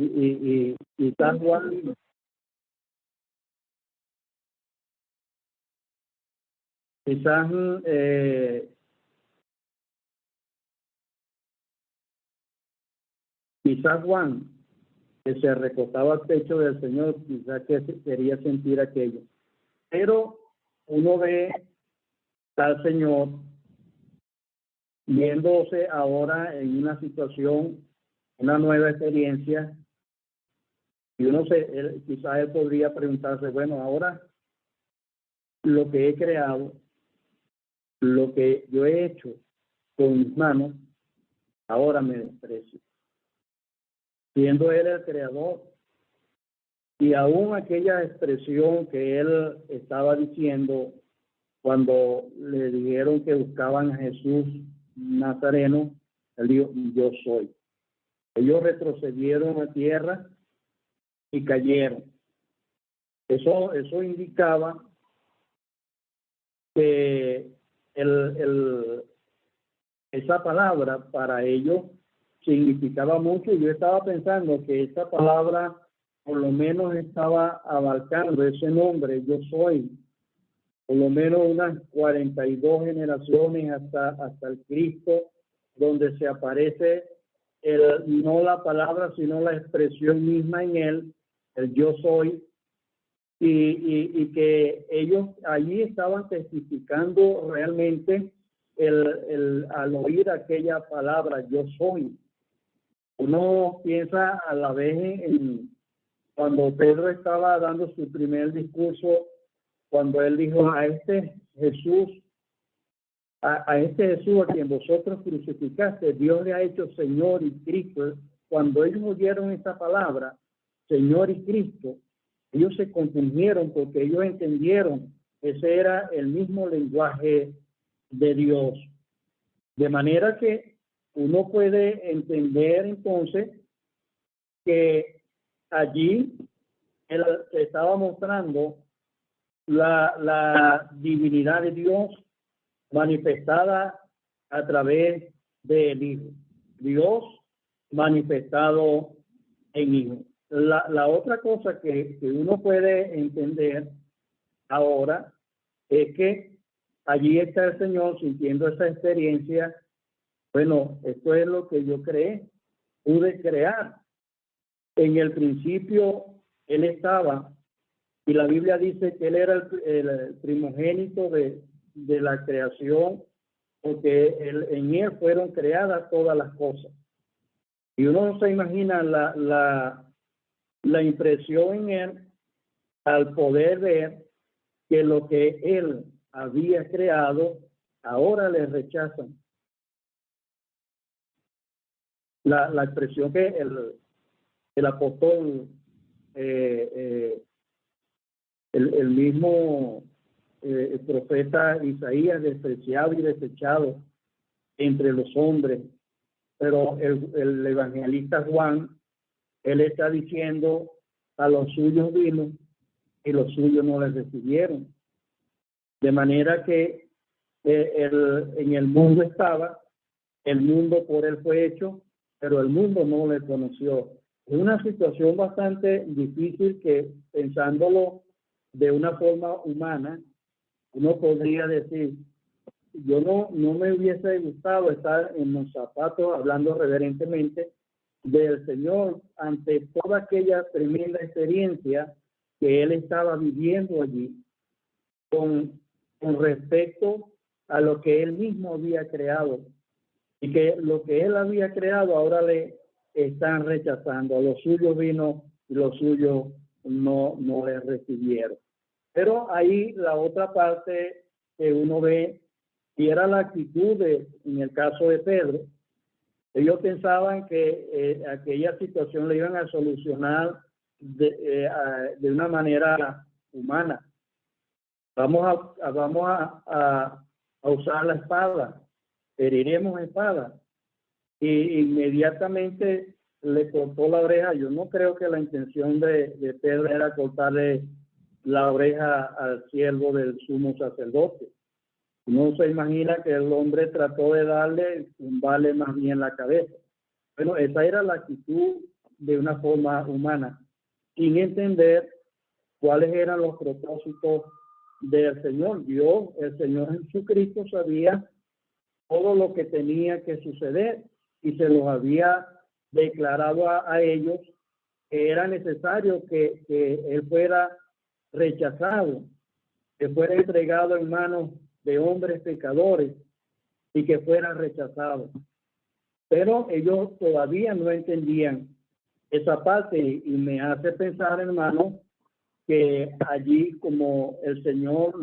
y San Juan, quizás quizás Juan, que se recostaba al pecho del Señor, quizás que quería sentir aquello. Pero uno ve al Señor viéndose ahora en una situación, una nueva experiencia, y quizás él podría preguntarse, bueno, ahora lo que he creado, lo que yo he hecho con mis manos, ahora me desprecio. Siendo él el creador, y aún aquella expresión que él estaba diciendo cuando le dijeron que buscaban a Jesús Nazareno, él dijo, yo soy. Ellos retrocedieron a tierra y cayeron. Eso indicaba que esa palabra para ellos significaba mucho. Yo estaba pensando que esa palabra por lo menos estaba abarcando ese nombre, yo soy, por lo menos unas 42 generaciones hasta el Cristo, donde se aparece no la palabra, sino la expresión misma en él, el yo soy, y que ellos allí estaban testificando realmente al oír aquella palabra, yo soy. Uno piensa a la vez cuando Pedro estaba dando su primer discurso, cuando él dijo a este Jesús, a quien vosotros crucificaste, Dios le ha hecho Señor y Cristo. Cuando ellos oyeron esa palabra, Señor y Cristo, ellos se confundieron porque ellos entendieron ese era el mismo lenguaje de Dios. De manera que uno puede entender entonces que allí él estaba mostrando la divinidad de Dios manifestada a través del Hijo. Dios manifestado en Hijo. La otra cosa que uno puede entender ahora es que allí está el Señor sintiendo esa experiencia. Bueno, esto es lo que yo pude crear. En el principio él estaba, y la Biblia dice que él era el primogénito de la creación, porque en él fueron creadas todas las cosas. Y uno no se imagina la impresión en él al poder ver que lo que él había creado ahora le rechazan. La expresión que el apóstol, el mismo el profeta Isaías, despreciado y desechado entre los hombres, pero el evangelista Juan, él está diciendo, a los suyos vino y los suyos no les recibieron. De manera que en el mundo estaba, el mundo por él fue hecho, pero el mundo no le conoció. Es una situación bastante difícil que, pensándolo de una forma humana, uno podría decir, yo no me hubiese gustado estar en los zapatos, hablando reverentemente, del Señor ante toda aquella tremenda experiencia que él estaba viviendo allí con respecto a lo que él mismo había creado, y que lo que él había creado ahora le están rechazando. A los suyos vino y los suyos no le recibieron. Pero ahí la otra parte que uno ve, y era la actitud en el caso de Pedro. Ellos pensaban que aquella situación la iban a solucionar de una manera humana. Vamos a usar la espada, heriremos espada. Y inmediatamente le cortó la oreja. Yo no creo que la intención de Pedro era cortarle la oreja al siervo del sumo sacerdote. No se imagina que el hombre trató de tumbarle más bien la cabeza. Bueno, esa era la actitud de una forma humana, sin entender cuáles eran los propósitos del Señor. Dios, el Señor Jesucristo, sabía todo lo que tenía que suceder y se los había declarado a ellos que era necesario que Él fuera rechazado, que fuera entregado en manos de hombres pecadores y que fuera rechazado. Pero ellos todavía no entendían esa parte y me hace pensar, hermano, que allí como el Señor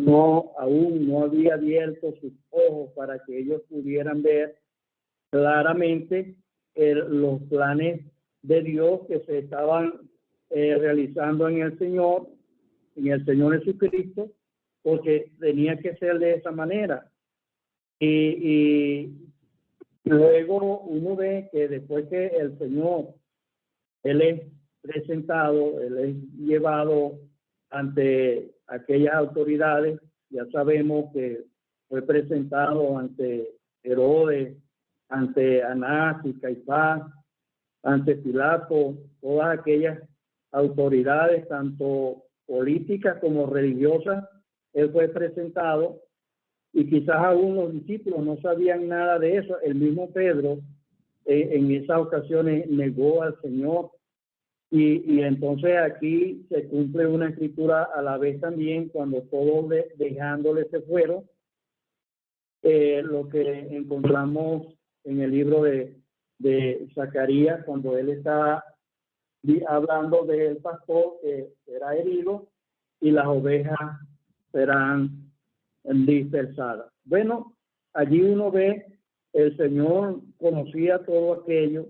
aún no había abierto sus ojos para que ellos pudieran ver claramente los planes de Dios que se estaban realizando en el Señor Jesucristo, porque tenía que ser de esa manera. Y luego uno ve que después que el Señor, Él es presentado, Él es llevado ante aquellas autoridades, ya sabemos que fue presentado ante Herodes, ante Anás y Caifás, ante Pilato, todas aquellas autoridades, tanto políticas como religiosas, Él fue presentado. Y quizás aún los discípulos no sabían nada de eso. El mismo Pedro en esas ocasiones negó al Señor. Y entonces aquí se cumple una escritura a la vez también, cuando todos dejándole se fueron, lo que encontramos en el libro de Zacarías, cuando él está hablando del pastor que será herido y las ovejas serán dispersadas. Bueno, allí uno ve, el Señor conocía todo aquello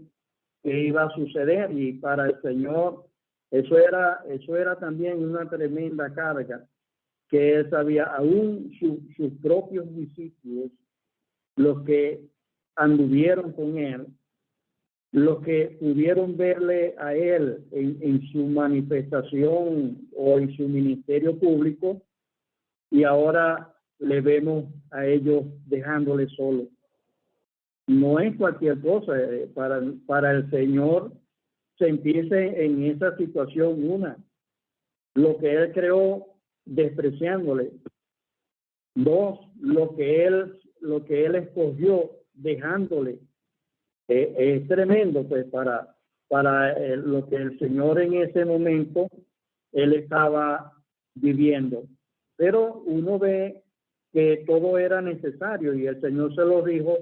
que iba a suceder, y para el Señor eso era también una tremenda carga, que Él sabía. Aún sus propios discípulos, los que anduvieron con Él, los que pudieron verle a Él en su manifestación o en su ministerio público, y ahora le vemos a ellos dejándole solo. No es cualquier cosa. Para el Señor sentirse en esa situación, lo que Él creó despreciándole; dos, lo que Él escogió dejándole. Es tremendo, pues, para lo que el Señor en ese momento Él estaba viviendo. Pero uno ve que todo era necesario, y el Señor se lo dijo: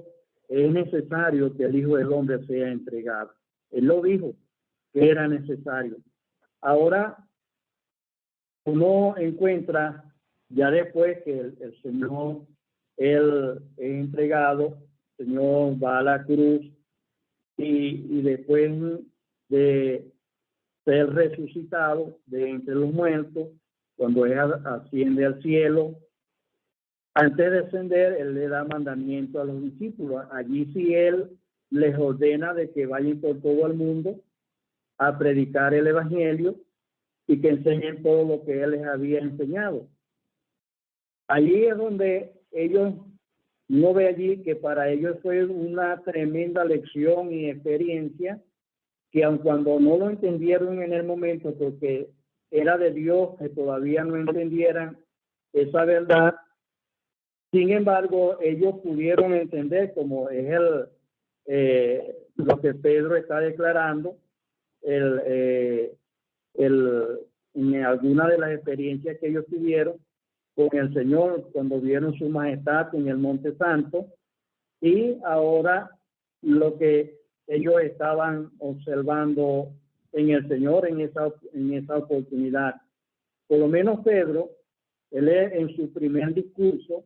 es necesario que el Hijo del Hombre sea entregado. Él lo dijo, que era necesario. Ahora uno encuentra, ya después que el Señor, Él es entregado, el Señor va a la cruz, y después de ser resucitado de entre los muertos, cuando Él asciende al cielo, antes de ascender, Él le da mandamiento a los discípulos. Allí sí Él les ordena de que vayan por todo el mundo a predicar el Evangelio y que enseñen todo lo que Él les había enseñado. Allí es donde ellos, no ve allí que para ellos fue una tremenda lección y experiencia, que aun cuando no lo entendieron en el momento, porque era de Dios que todavía no entendieran esa verdad, sin embargo, ellos pudieron entender, como es lo que Pedro está declarando, en alguna de las experiencias que ellos tuvieron con el Señor cuando vieron su majestad en el Monte Santo, y ahora lo que ellos estaban observando en el Señor en esa oportunidad. Por lo menos Pedro, él en su primer discurso,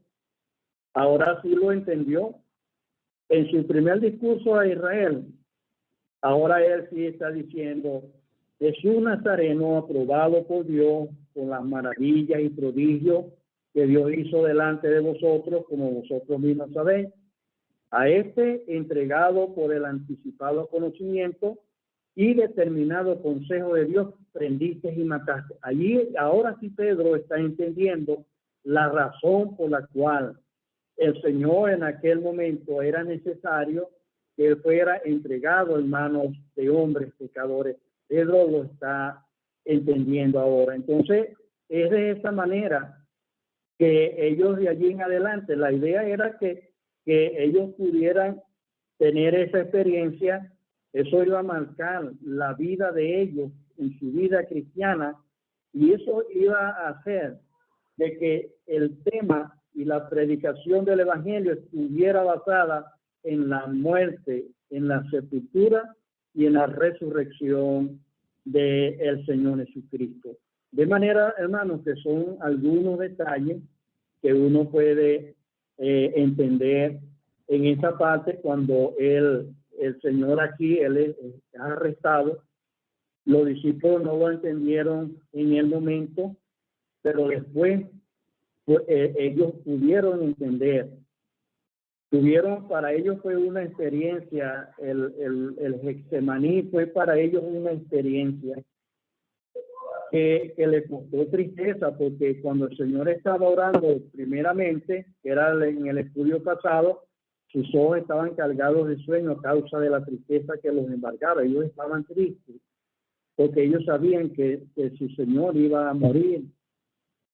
ahora sí lo entendió. En su primer discurso a Israel, ahora él sí está diciendo: Jesús Nazareno, aprobado por Dios con las maravillas y prodigios que Dios hizo delante de vosotros, como vosotros mismos sabéis. A este entregado por el anticipado conocimiento y determinado consejo de Dios, prendiste y mataste. Allí, ahora sí Pedro está entendiendo la razón por la cual el Señor en aquel momento era necesario que él fuera entregado en manos de hombres pecadores. Pedro lo está entendiendo ahora. Entonces, es de esa manera que ellos de allí en adelante, la idea era que ellos pudieran tener esa experiencia. Eso iba a marcar la vida de ellos en su vida cristiana, y eso iba a hacer de que el tema y la predicación del evangelio estuviera basada en la muerte, en la sepultura y en la resurrección del Señor Jesucristo. De manera, hermanos, que son algunos detalles que uno puede entender en esa parte cuando el Señor aquí, él es arrestado. Los discípulos no lo entendieron en el momento, pero después ellos pudieron entender. Para ellos fue una experiencia, el Getsemaní fue para ellos una experiencia que le costó tristeza, porque cuando el Señor estaba orando primeramente, que era en el estudio pasado, sus ojos estaban cargados de sueño a causa de la tristeza que los embargaba. Ellos estaban tristes porque ellos sabían que su Señor iba a morir.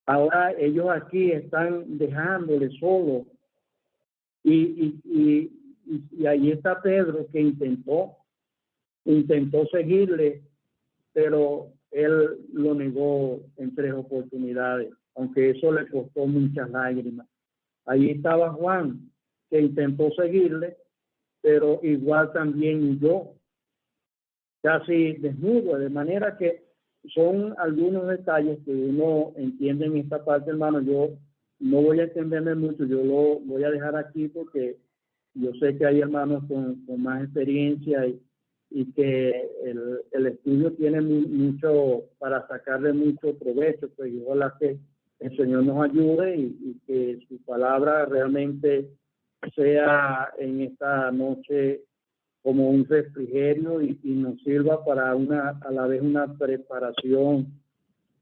Ahora ellos aquí están dejándole solo. Y ahí está Pedro, que intentó seguirle, pero él lo negó en 3 oportunidades, aunque eso le costó muchas lágrimas. Ahí estaba Juan, que intentó seguirle, pero igual también huyó, casi desnudo, de manera que son algunos detalles que uno entiende en esta parte, hermano. Yo no voy a extenderme mucho, yo lo voy a dejar aquí porque yo sé que hay hermanos con más experiencia y que el estudio tiene mucho para sacarle mucho provecho. Pues yo ojalá que el Señor nos ayude y que su palabra realmente sea en esta noche como un refrigerio y nos sirva para a la vez una preparación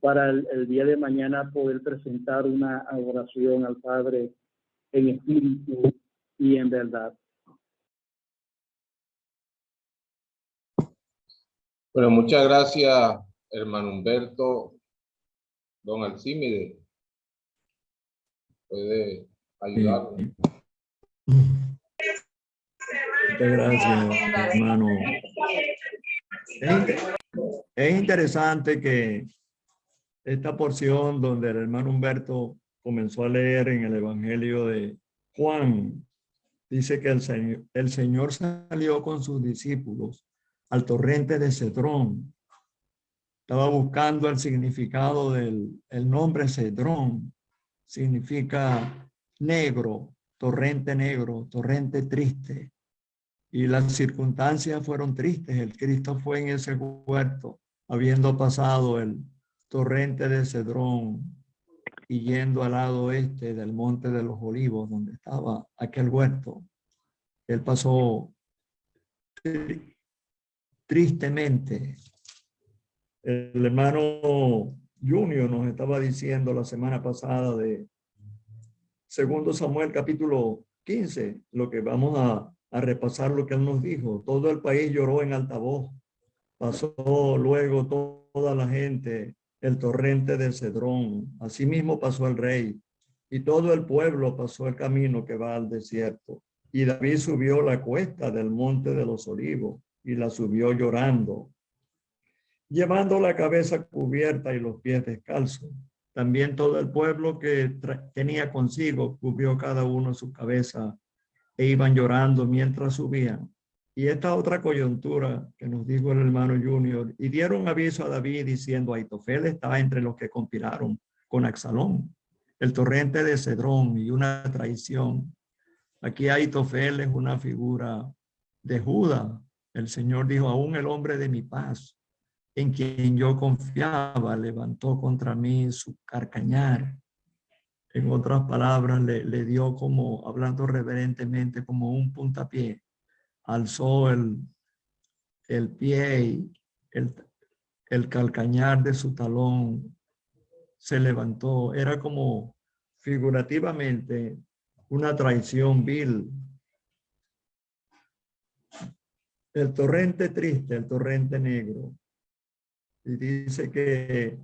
para el día de mañana poder presentar una adoración al Padre en espíritu y en verdad. Bueno, muchas gracias, hermano Humberto. Don Alcímide, puede ayudarnos. Muchas gracias, hermano. Es interesante que esta porción donde el hermano Humberto comenzó a leer en el Evangelio de Juan, dice que el Señor salió con sus discípulos al torrente de Cedrón. Estaba buscando el significado del nombre Cedrón. Significa negro, torrente triste. Y las circunstancias fueron tristes. El Cristo fue en ese huerto, habiendo pasado el torrente de Cedrón y yendo al lado oeste del Monte de los Olivos, donde estaba aquel huerto. Él pasó tristemente. El hermano Junior nos estaba diciendo la semana pasada de 2 Samuel capítulo 15, lo que vamos a repasar lo que él nos dijo. Todo el país lloró en alta voz. Pasó luego toda la gente el torrente de Cedrón. Asimismo pasó el rey y todo el pueblo pasó el camino que va al desierto. Y David subió la cuesta del monte de los olivos y la subió llorando, llevando la cabeza cubierta y los pies descalzos. También todo el pueblo que tenía consigo cubrió cada uno su cabeza e iban llorando mientras subían. Y esta otra coyuntura que nos dijo el hermano Junior, y dieron aviso a David diciendo: Ahitofel está entre los que conspiraron con Absalón, el torrente de Cedrón y una traición. Aquí Ahitofel es una figura de Judá. El Señor dijo: aún el hombre de mi paz, en quien yo confiaba, levantó contra mí su carcañar. En otras palabras, le dio, como hablando reverentemente, como un puntapié. Alzó el pie y el calcañar de su talón se levantó. Era como figurativamente una traición vil. El torrente triste, el torrente negro. Y dice que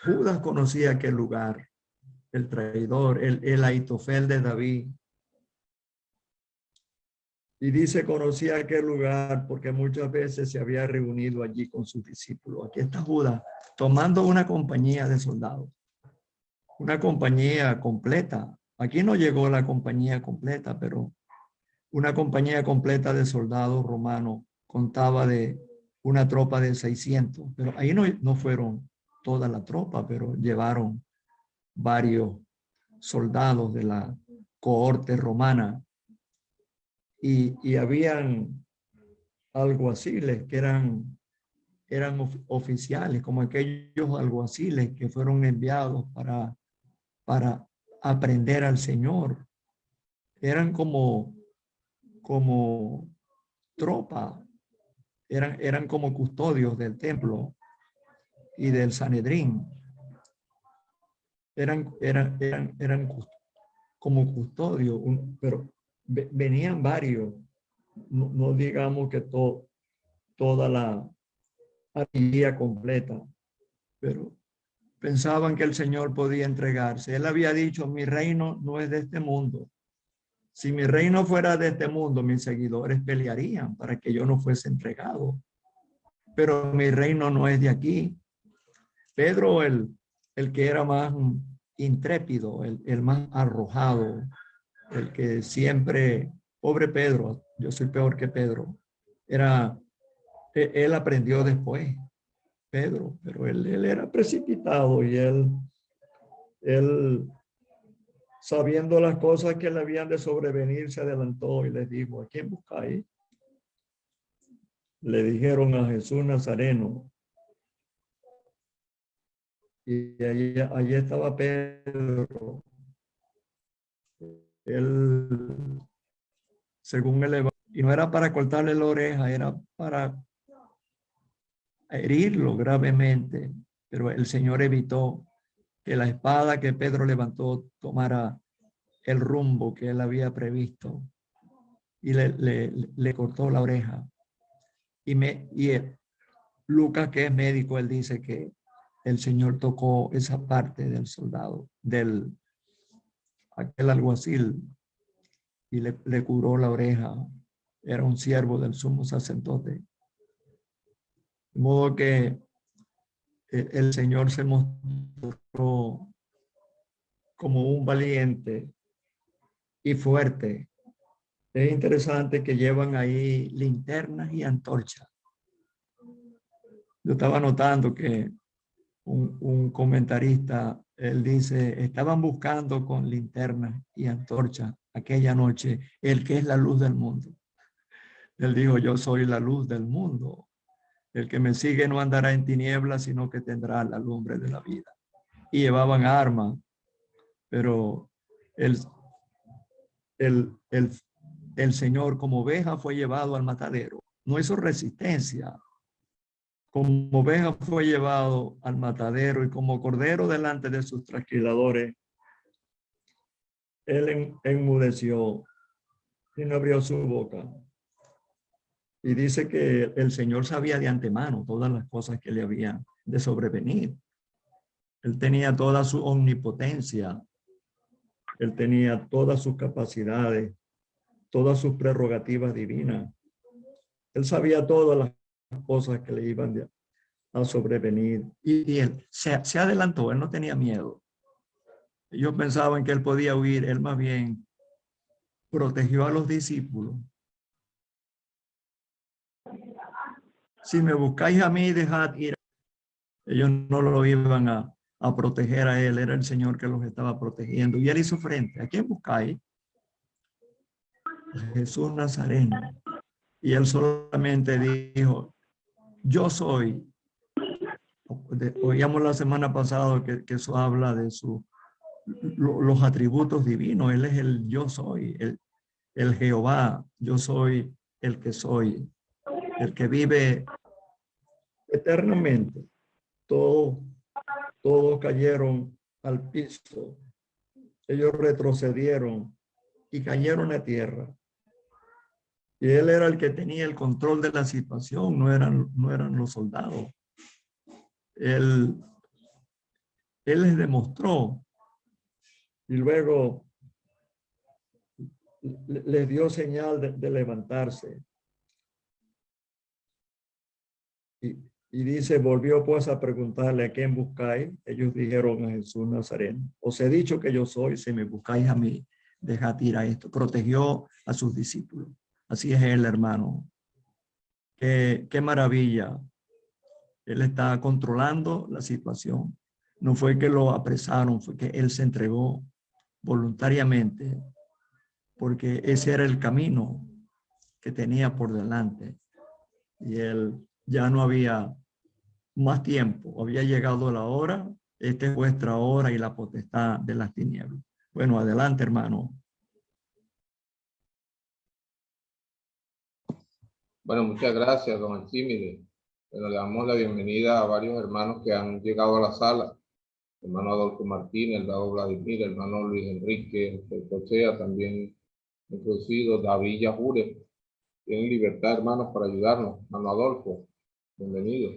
Judas conocía aquel lugar, el traidor, el Ahitofel de David. Y dice, conocía aquel lugar porque muchas veces se había reunido allí con sus discípulos. Aquí está Judas tomando una compañía de soldados, una compañía completa. Aquí no llegó la compañía completa, pero una compañía completa de soldados romanos contaba de una tropa de 600. Pero ahí no fueron toda la tropa, pero llevaron varios soldados de la cohorte romana. Y habían alguaciles que eran oficiales, como aquellos alguaciles que fueron enviados para aprender al Señor. Eran como tropa, eran como custodios del templo y del Sanedrín. Eran como custodios, pero venían varios. No digamos que toda la artillería completa, pero pensaban que el Señor podía entregarse. Él había dicho, mi reino no es de este mundo. Si mi reino fuera de este mundo, mis seguidores pelearían para que yo no fuese entregado. Pero mi reino no es de aquí. Pedro, el que era más intrépido, el más arrojado, el que siempre, pobre Pedro, yo soy peor que Pedro, él aprendió después, Pedro, pero él era precipitado y él sabiendo las cosas que le habían de sobrevenir, se adelantó y les dijo, ¿a quién buscáis? Le dijeron a Jesús Nazareno. Y allí estaba Pedro. Él, según él, y no era para cortarle la oreja, era para herirlo gravemente. Pero el Señor evitó que la espada que Pedro levantó tomara el rumbo que él había previsto y le cortó la oreja. Lucas, que es médico, él dice que el Señor tocó esa parte del soldado, aquel alguacil, y le curó la oreja. Era un siervo del sumo sacerdote. De modo que el Señor se mostró como un valiente y fuerte. Es interesante que llevan ahí linternas y antorchas. Yo estaba notando que un comentarista, él dice, estaban buscando con linternas y antorchas aquella noche el que es la luz del mundo. Él dijo, yo soy la luz del mundo. El que me sigue no andará en tinieblas, sino que tendrá la lumbre de la vida. Y llevaban armas, pero el Señor como oveja fue llevado al matadero. No hizo resistencia. Como oveja fue llevado al matadero y como cordero delante de sus trasquiladores, él enmudeció y no abrió su boca. Y dice que el Señor sabía de antemano todas las cosas que le habían de sobrevenir. Él tenía toda su omnipotencia. Él tenía todas sus capacidades, todas sus prerrogativas divinas. Él sabía todas las cosas que le iban a sobrevenir. Y él se adelantó, él no tenía miedo. Ellos pensaban que él podía huir, él más bien protegió a los discípulos. Si me buscáis a mí, dejad ir. Ellos no lo iban a proteger a él, era el Señor que los estaba protegiendo. Y él hizo frente. ¿A quién buscáis? A Jesús Nazareno. Y él solamente dijo, yo soy. Oíamos la semana pasada que eso habla de los atributos divinos. Él es el yo soy, el Jehová. Yo soy el que soy, el que vive eternamente. Todos cayeron al piso. Ellos retrocedieron y cayeron a tierra. Y él era el que tenía el control de la situación, no eran los soldados. él les demostró y luego les dio señal de levantarse. Y dice, volvió pues a preguntarle a quién buscáis. Ellos dijeron a Jesús Nazareno. Os he dicho que yo soy, si me buscáis a mí, dejad ir a esto. Protegió a sus discípulos. Así es él, hermano. Qué maravilla. Él está controlando la situación. No fue que lo apresaron, fue que él se entregó voluntariamente, porque ese era el camino que tenía por delante. Y él ya no había más tiempo, había llegado la hora. Esta es vuestra hora y la potestad de las tinieblas. Bueno, adelante, hermano. Bueno, muchas gracias, don Alcímide. Bueno, le damos la bienvenida a varios hermanos que han llegado a la sala. Hermano Adolfo Martínez, el hermano Vladimir, el hermano Luis Enrique, el Cochea, también introducido, David Yajure. Tienen libertad, hermanos, para ayudarnos. Hermano Adolfo, bienvenido.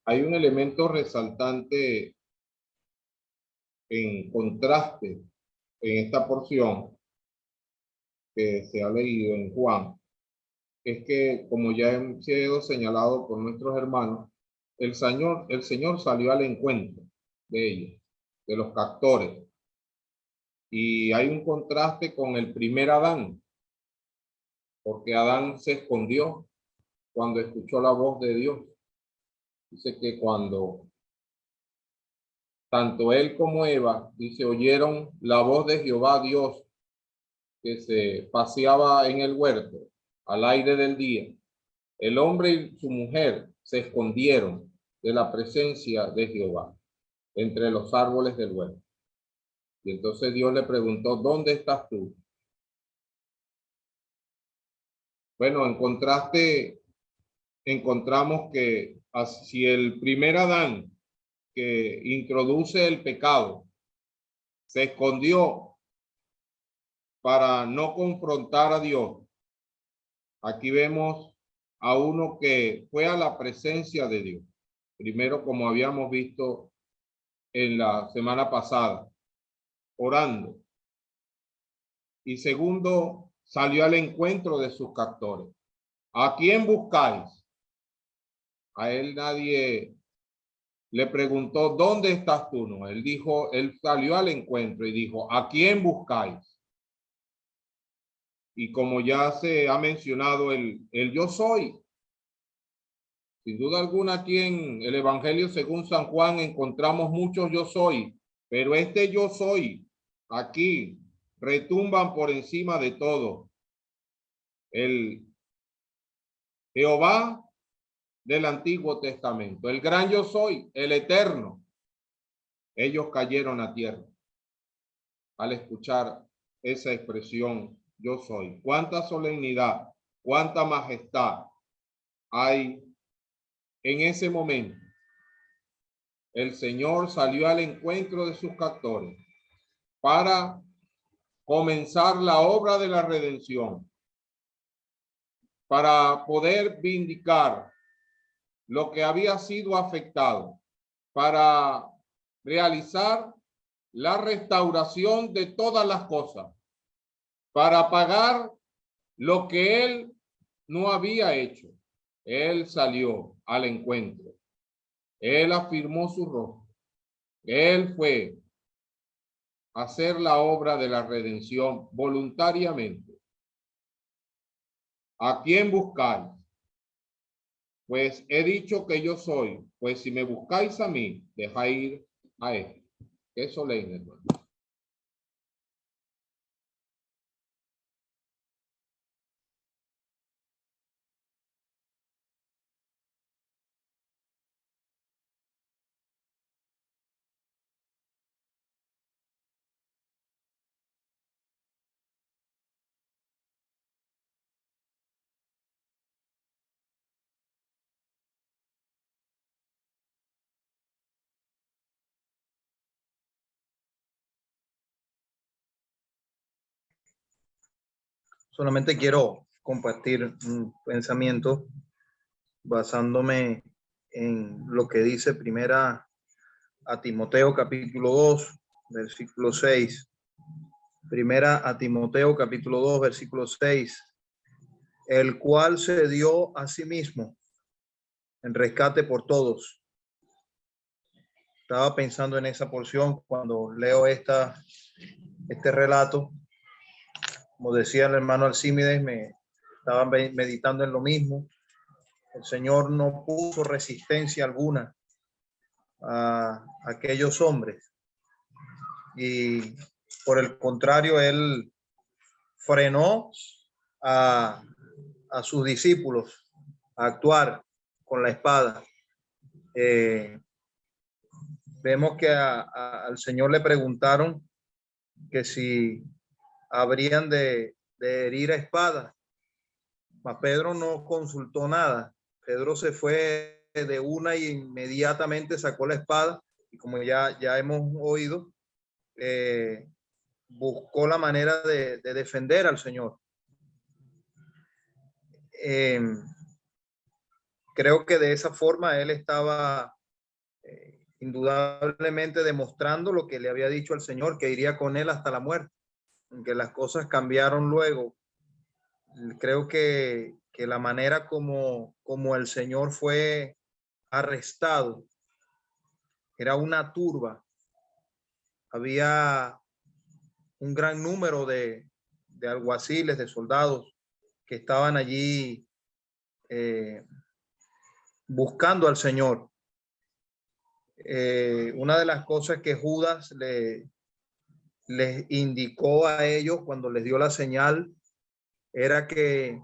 Hay un elemento resaltante en contraste en esta porción que se ha leído en Juan. Es que, como ya ha sido señalado por nuestros hermanos, el Señor salió al encuentro de ellos, de los captores. Y hay un contraste con el primer Adán, porque Adán se escondió cuando escuchó la voz de Dios. Dice que cuando tanto él como Eva, dice, oyeron la voz de Jehová Dios que se paseaba en el huerto al aire del día, el hombre y su mujer se escondieron de la presencia de Jehová entre los árboles del huerto. Y entonces Dios le preguntó, ¿dónde estás tú? Bueno, en contraste, encontramos que si el primer Adán que introduce el pecado se escondió para no confrontar a Dios, aquí vemos a uno que fue a la presencia de Dios. Primero, como habíamos visto en la semana pasada, orando. Y segundo, salió al encuentro de sus captores. ¿A quién buscáis? A él nadie le preguntó, ¿dónde estás tú? No, él dijo, él salió al encuentro y dijo, ¿a quién buscáis? Y como ya se ha mencionado, el yo soy. Sin duda alguna aquí en el Evangelio según San Juan encontramos muchos yo soy, pero este yo soy aquí retumban por encima de todo. El Jehová del Antiguo Testamento, el gran yo soy, el eterno. Ellos cayeron a tierra al escuchar esa expresión yo soy. Cuánta solemnidad, cuánta majestad hay en ese momento. El Señor salió al encuentro de sus captores para comenzar la obra de la redención, para poder vindicar lo que había sido afectado, para realizar la restauración de todas las cosas, para pagar lo que él no había hecho. Él salió al encuentro. Él afirmó su rostro. Él fue a hacer la obra de la redención voluntariamente. ¿A quién buscáis? Pues he dicho que yo soy. Pues si me buscáis a mí, dejáis ir a él. Qué solemne, hermano. Solamente quiero compartir un pensamiento basándome en lo que dice primera a Timoteo capítulo 2, versículo 6. Primera a Timoteo capítulo 2, versículo 6. El cual se dio a sí mismo en rescate por todos. Estaba pensando en esa porción cuando leo este relato. Como decía el hermano Alcímedes, me estaba meditando en lo mismo. El Señor no puso resistencia alguna a aquellos hombres. Y por el contrario, Él frenó a sus discípulos a actuar con la espada. Vemos que al Señor le preguntaron que si habrían de herir a espada. Mas Pedro no consultó nada. Pedro se fue de una y inmediatamente sacó la espada y como ya hemos oído, buscó la manera de defender al Señor. Creo que de esa forma él estaba indudablemente demostrando lo que le había dicho al Señor, que iría con él hasta la muerte. Aunque las cosas cambiaron luego, creo que la manera como el Señor fue arrestado era una turba. Había un gran número de alguaciles, de soldados que estaban allí buscando al Señor. Una de las cosas que Judas les indicó a ellos cuando les dio la señal era que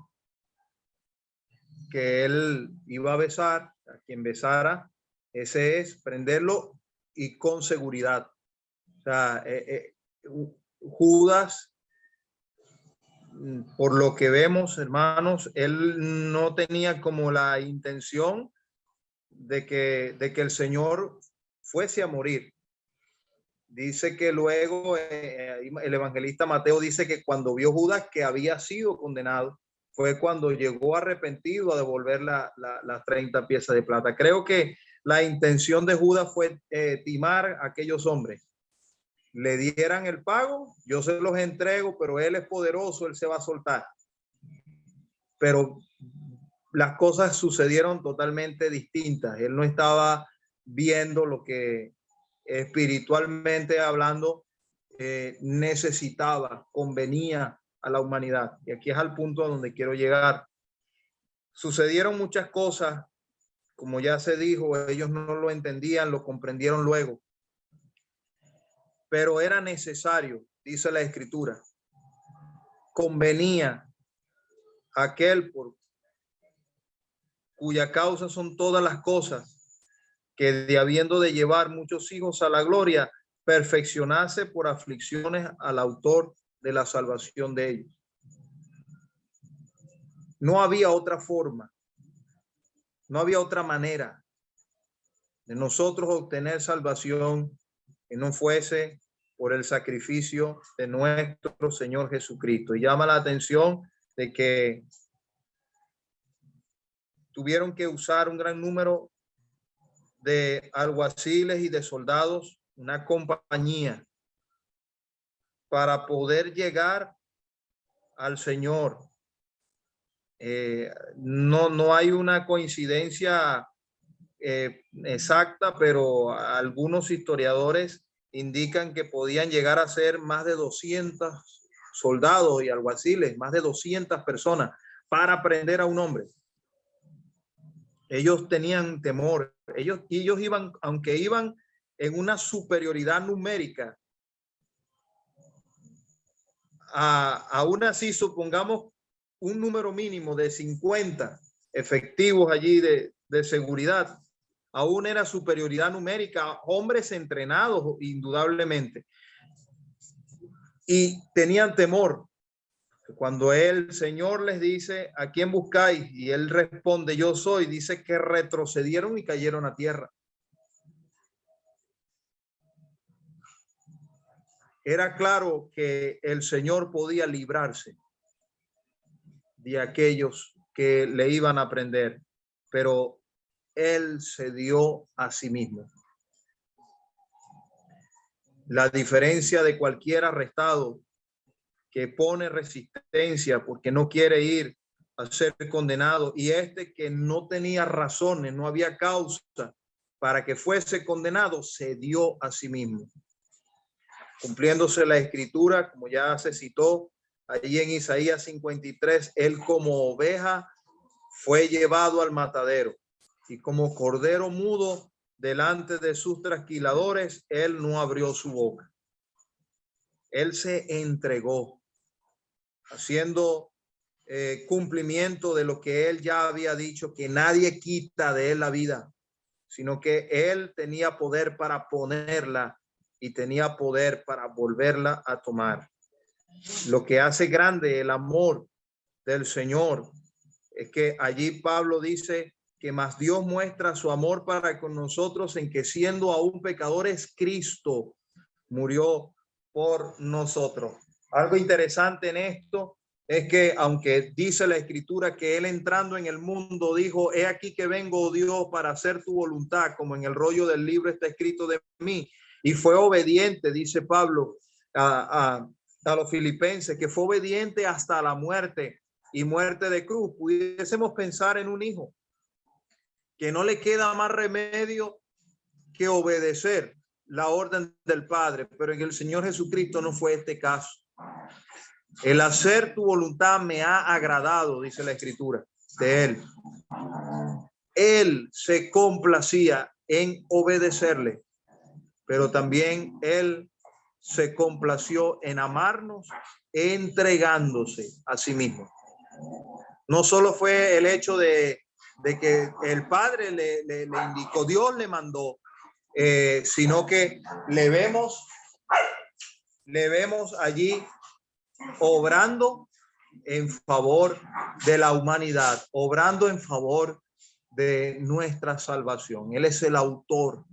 él iba a besar, a quien besara, ese es prenderlo y con seguridad. O sea, Judas, por lo que vemos, hermanos, él no tenía como la intención de que el Señor fuese a morir. Dice que luego el evangelista Mateo dice que cuando vio Judas que había sido condenado, fue cuando llegó arrepentido a devolver las 30 piezas de plata. Creo que la intención de Judas fue timar a aquellos hombres. Le dieran el pago, yo se los entrego, pero él es poderoso, él se va a soltar. Pero las cosas sucedieron totalmente distintas. Él no estaba viendo lo que espiritualmente hablando necesitaba, convenía a la humanidad. Y aquí es al punto a donde quiero llegar. Sucedieron muchas cosas, como ya se dijo, ellos no lo entendían, lo comprendieron luego. Pero era necesario, dice la Escritura. Convenía aquel por cuya causa son todas las cosas, que de habiendo de llevar muchos hijos a la gloria, perfeccionase por aflicciones al autor de la salvación de ellos. No había otra forma, no había otra manera de nosotros obtener salvación que no fuese por el sacrificio de nuestro Señor Jesucristo. Y llama la atención de que tuvieron que usar un gran número de alguaciles y de soldados, una compañía, para poder llegar al Señor. No hay una coincidencia exacta, pero algunos historiadores indican que podían llegar a ser más de 200 soldados y alguaciles, más de 200 personas para prender a un hombre. Ellos tenían temor, ellos iban, aunque iban en una superioridad numérica, aún así supongamos un número mínimo de 50 efectivos allí de seguridad, aún era superioridad numérica, hombres entrenados indudablemente, y tenían temor. Cuando el Señor les dice, ¿a quién buscáis? Y él responde, yo soy, dice que retrocedieron y cayeron a tierra. Era claro que el Señor podía librarse de aquellos que le iban a prender, pero él se dio a sí mismo. La diferencia de cualquier arrestado que pone resistencia porque no quiere ir a ser condenado, y este que no tenía razones, no había causa para que fuese condenado, se dio a sí mismo. Cumpliéndose la escritura, como ya se citó allí en Isaías 53, él como oveja fue llevado al matadero, y como cordero mudo delante de sus trasquiladores, él no abrió su boca. Él se entregó, haciendo cumplimiento de lo que él ya había dicho, que nadie quita de él la vida, sino que él tenía poder para ponerla y tenía poder para volverla a tomar. Lo que hace grande el amor del Señor es que allí Pablo dice que más Dios muestra su amor para con nosotros en que siendo aún pecadores, Cristo murió por nosotros. Algo interesante en esto es que aunque dice la escritura que él entrando en el mundo dijo, he aquí que vengo, oh Dios, para hacer tu voluntad, como en el rollo del libro está escrito de mí, y fue obediente, dice Pablo a los filipenses, que fue obediente hasta la muerte y muerte de cruz. Pudiésemos pensar en un hijo que no le queda más remedio que obedecer la orden del Padre, pero en el Señor Jesucristo no fue este caso. El hacer tu voluntad me ha agradado, dice la escritura de él. Él se complacía en obedecerle, pero también él se complació en amarnos, entregándose a sí mismo. No solo fue el hecho de que el Padre le indicó, Dios le mandó, sino que le vemos allí obrando en favor de la humanidad, obrando en favor de nuestra salvación. Él es el autor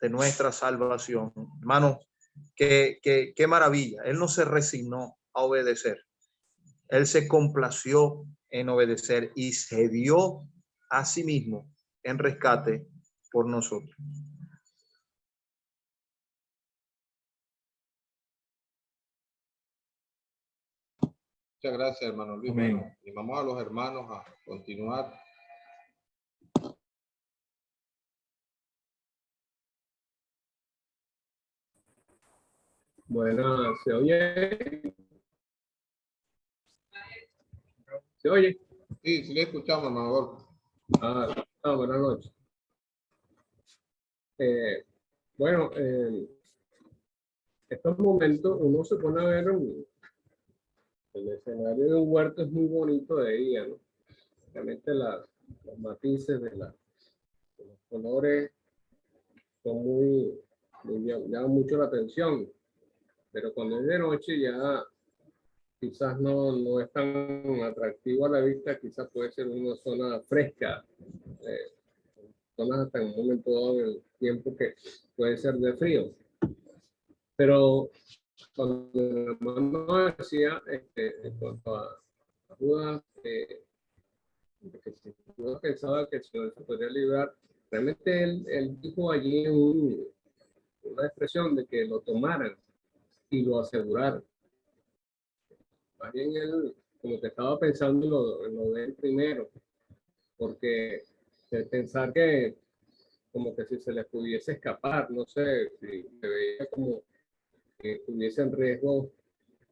de nuestra salvación. Hermanos, qué maravilla. Él no se resignó a obedecer. Él se complació en obedecer y se dio a sí mismo en rescate por nosotros. Muchas gracias, hermano Luis. Amén. Bueno, animamos a los hermanos a continuar. Bueno, ¿se oye? ¿Se oye? Sí, sí le escuchamos, hermano Adolfo. Buenas noches. Bueno, estos momentos uno se pone a ver el escenario de un huerto es muy bonito de día, ¿no? Realmente los matices de los colores son llaman mucho la atención, pero cuando es de noche ya quizás no es tan atractivo a la vista, quizás puede ser una zona fresca, zonas hasta en un momento dado del tiempo que puede ser de frío. Pero cuando el hermano decía, en cuanto a dudas, que si uno pensaba que el Señor se podría librar, realmente él dijo allí una expresión de que lo tomaran y lo aseguraran. Más bien él como que estaba pensando en lo de él primero, porque pensar que como que si se les pudiese escapar, no sé, si se veía como que tuviese en riesgo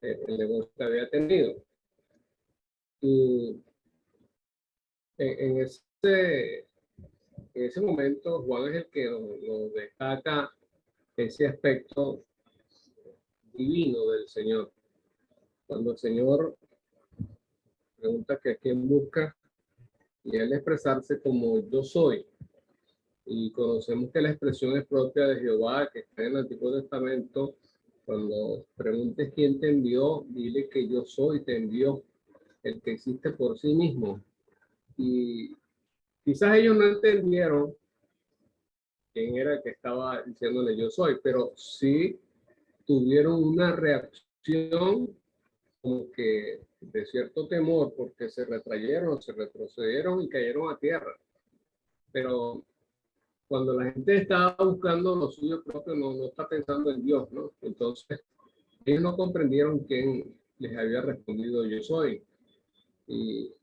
el negocio que había tenido. Y en ese momento Juan es el que nos destaca ese aspecto divino del Señor. Cuando el Señor pregunta que a quién busca, y él expresarse como yo soy, y conocemos que la expresión es propia de Jehová, que está en el Antiguo Testamento. Cuando preguntes quién te envió, dile que yo soy, te envió, el que existe por sí mismo. Y quizás ellos no entendieron quién era el que estaba diciéndole yo soy, pero sí tuvieron una reacción como que de cierto temor porque se retrayeron, se retrocedieron y cayeron a tierra. Pero cuando la gente está buscando lo suyo propio, no está pensando en Dios, ¿no? Entonces, ellos no comprendieron quién les había respondido yo soy. Y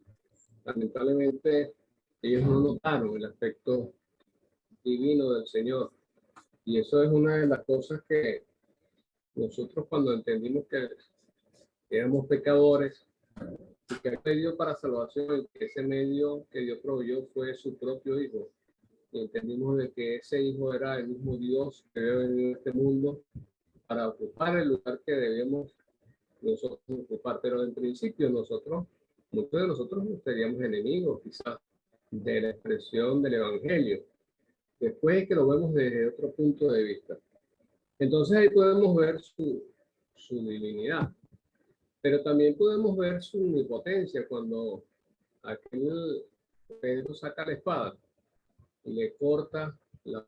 lamentablemente ellos no notaron el aspecto divino del Señor. Y eso es una de las cosas que nosotros cuando entendimos que éramos pecadores y que el medio para salvación, que ese medio que Dios proveyó fue su propio Hijo. Y entendimos de que ese Hijo era el mismo Dios que había venido a este mundo para ocupar el lugar que debíamos nosotros ocupar. Pero en principio nosotros, muchos de nosotros seríamos enemigos quizás de la expresión del Evangelio. Después es que lo vemos desde otro punto de vista. Entonces ahí podemos ver su divinidad. Pero también podemos ver su omnipotencia cuando aquel Pedro saca la espada y le corta la...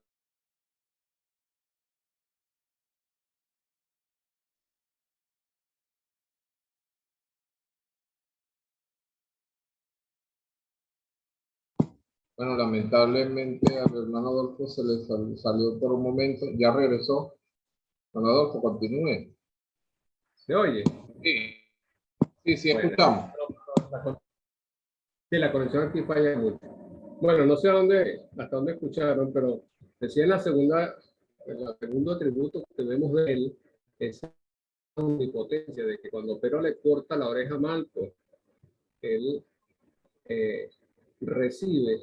Bueno, lamentablemente al hermano Adolfo se le salió por un momento, ya regresó. Hermano Adolfo, continúe. ¿Se oye? Sí, Bueno, escuchamos. sí, la conexión aquí falla mucho. Bueno, no sé hasta dónde escucharon, pero decía en el segundo atributo que vemos de él, es la omnipotencia, de que cuando Pedro le corta la oreja a Malco, él recibe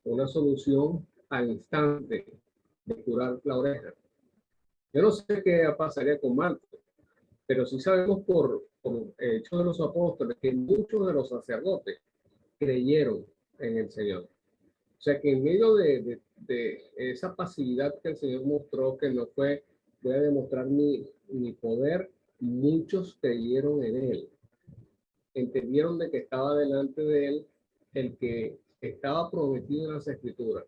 una solución al instante de curar la oreja. Yo no sé qué pasaría con Malco, pero sí sabemos por Hechos de los Apóstoles que muchos de los sacerdotes creyeron en el Señor. O sea que en medio de esa pasividad que el Señor mostró, que no fue, voy a demostrar mi poder, muchos creyeron en Él. Entendieron de que estaba delante de Él el que estaba prometido en las Escrituras,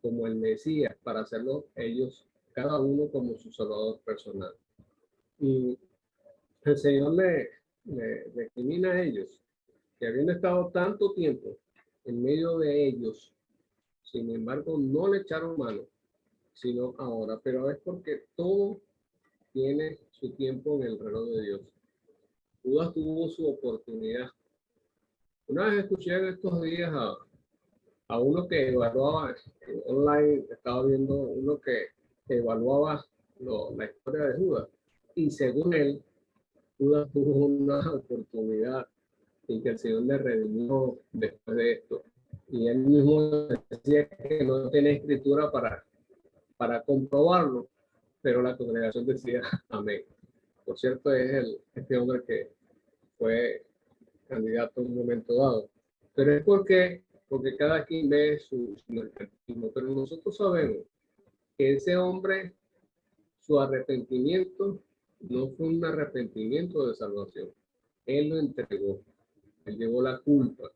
como el Mesías, para hacerlo ellos, cada uno como su Salvador personal. Y el Señor le recrimina a ellos, que habiendo estado tanto tiempo en medio de ellos, sin embargo, no le echaron mano, sino ahora. Pero es porque todo tiene su tiempo en el reloj de Dios. Judas tuvo su oportunidad. Una vez escuché en estos días a uno que evaluaba, online estaba viendo uno que evaluaba la historia de Judas. Y según él, Judas tuvo una oportunidad en que el Señor le redimió después de esto. Y él mismo decía que no tenía escritura para comprobarlo, pero la congregación decía amén. Por cierto, es este hombre que fue candidato en un momento dado. Pero es porque cada quien ve su mercantilismo. Pero nosotros sabemos que ese hombre, su arrepentimiento no fue un arrepentimiento de salvación. Él lo entregó, él llevó la culpa.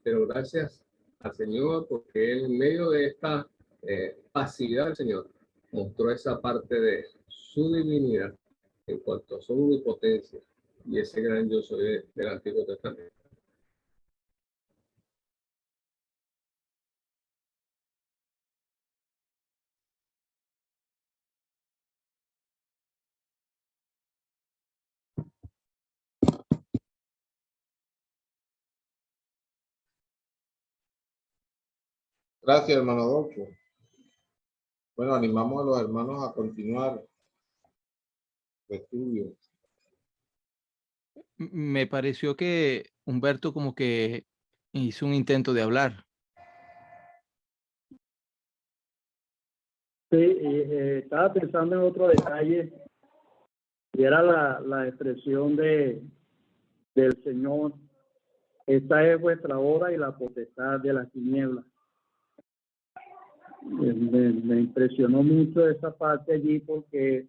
Pero gracias al Señor, porque él en medio de esta pasividad del Señor mostró esa parte de su divinidad en cuanto a su omnipotencia y ese gran yo soy del Antiguo Testamento. Gracias, hermano Adolfo. Bueno, animamos a los hermanos a continuar su estudio. Me pareció que Humberto como que hizo un intento de hablar. Sí, estaba pensando en otro detalle, y era la expresión del Señor. Esta es vuestra hora y la potestad de las tinieblas. Me impresionó mucho esa parte allí porque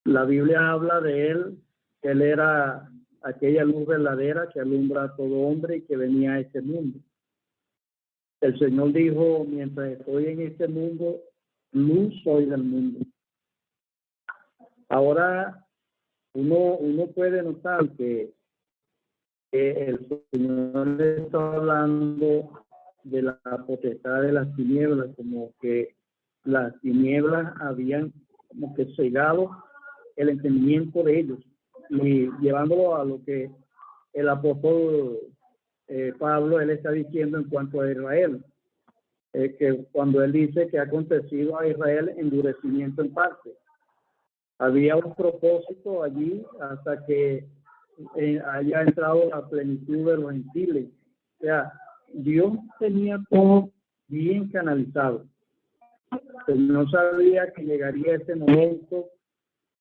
la Biblia habla de él, que él era aquella luz verdadera que alumbra a todo hombre y que venía a este mundo. El Señor dijo, mientras estoy en este mundo, luz soy del mundo. Ahora, uno puede notar que el Señor le está hablando de la potestad de las tinieblas, como que las tinieblas habían como que cegado el entendimiento de ellos, y llevándolo a lo que el apóstol Pablo él está diciendo en cuanto a Israel, que cuando él dice que ha acontecido a Israel endurecimiento en parte, había un propósito allí hasta que haya entrado la plenitud de los gentiles. O sea, Dios tenía todo bien canalizado. Pero no sabía que llegaría ese momento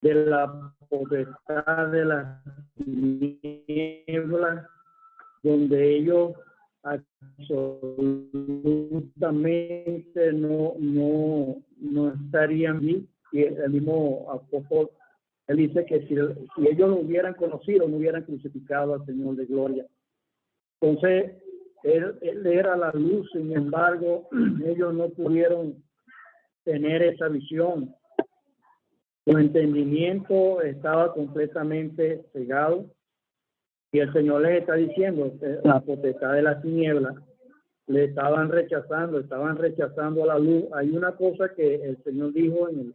de la potestad de las tinieblas, donde ellos absolutamente no estarían bien. Y el mismo apóstol, él dice que si ellos lo hubieran conocido, no hubieran crucificado al Señor de gloria. Entonces, él era la luz, sin embargo, ellos no pudieron tener esa visión. Su entendimiento estaba completamente cegado, y el Señor les está diciendo que la potestad de las tinieblas le estaban rechazando a la luz. Hay una cosa que el Señor dijo en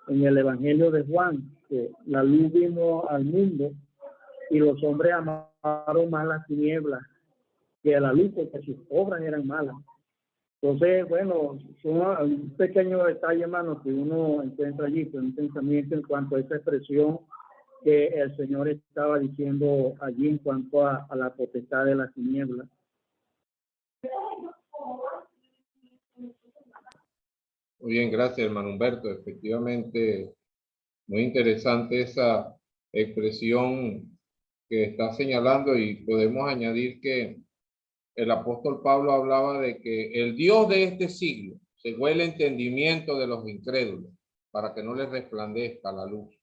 el Evangelio de Juan, que la luz vino al mundo y los hombres amaron más las tinieblas que a la luz, porque sus obras eran malas. Entonces, bueno, son un pequeño detalle, hermano, que uno encuentra allí, con un pensamiento en cuanto a esa expresión que el Señor estaba diciendo allí en cuanto a la potestad de las tinieblas. Muy bien, gracias, hermano Humberto. Efectivamente, muy interesante esa expresión que está señalando, y podemos añadir que el apóstol Pablo hablaba de que el Dios de este siglo cegó el entendimiento de los incrédulos para que no les resplandezca la luz.